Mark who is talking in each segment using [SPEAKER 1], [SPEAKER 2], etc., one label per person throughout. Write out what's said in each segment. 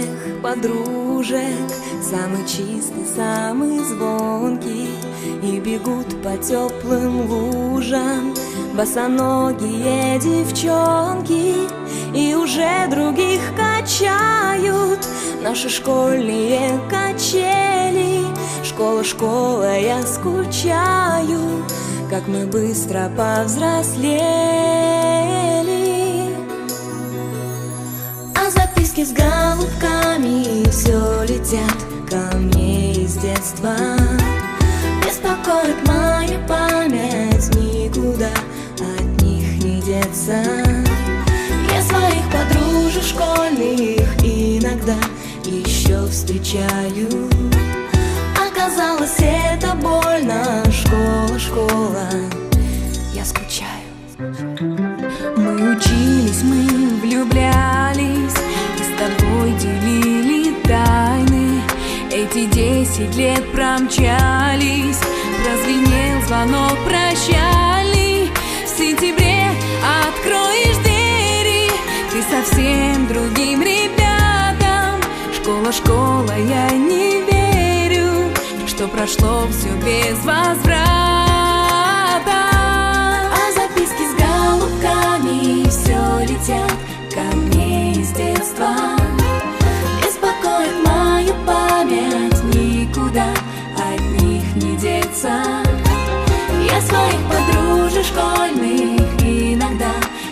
[SPEAKER 1] смех подружек, самый чистый, самый звонкий, и бегут по теплым лужам босоногие девчонки, и уже других качают наши школьные качели. Школа, школа, я скучаю, как мы быстро повзрослели. А записки с голубками все летят ко мне из детства. Беспокоит моя память, никуда от них не деться. Я своих подружек школьных иногда еще встречаю. Оказалось, это больно. Школа, школа, я скучаю. Мы учились, мы влюблялись, и с тобой делили тайны. Эти 10 лет промчались, прозвенел звонок прощальный. В сентябре откроешь двери ты совсем другим ребятам. Школа, школа, я не верю, что прошло все без возврата. А записки с голубками все летят ко мне из детства. Беспокоит мою память, никуда от них не деться. Я своих подружек школьных иногда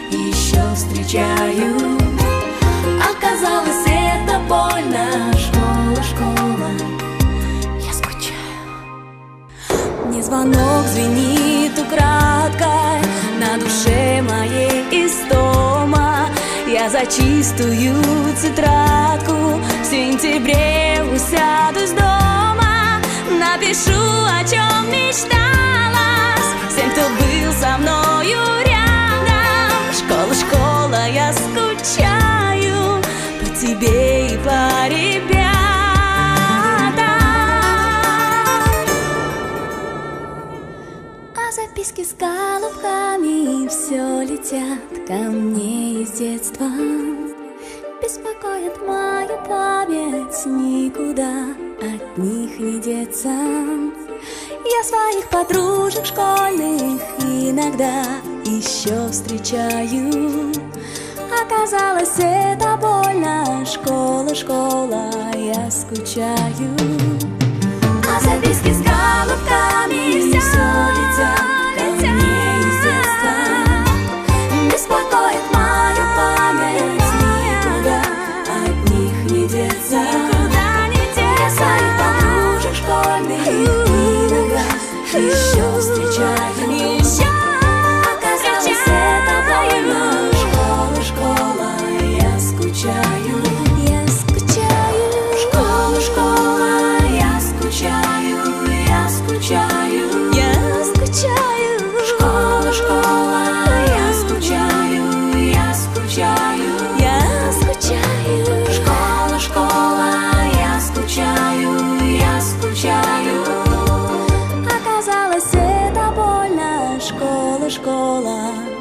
[SPEAKER 1] еще встречаю. Оказалось, это больно. Школа, школа, я скучаю. Мне звонок звенит украдкой, на душе моей истома. Я за чистую тетрадку в сентябре усядусь дома. Напишу, о чем мечталась всем, кто был со мною рядом. Школа, школа, я скучаю по тебе и по ребятам. А записки с голубками все летят ко мне из детства. Беспокоит мою память, никуда от них не деться. Я своих подружек школьных иногда еще встречаю. Оказалось, это больно. Школа, школа, я скучаю. А записки с голубками все летят ко мне из детства. Беспокоит мою память, никуда от них не деться. Я своих подружек школьных иногда еще встречаю. Оказалось, это больно. Школа, школа, я скучаю. Я скучаю. Школа, школа, я скучаю. Я скучаю. Я скучаю. Школа, школа, я скучаю. Я скучаю. Я скучаю. Школа, школа, я скучаю. Я скучаю. Оказалось, это больно. Школа, школа.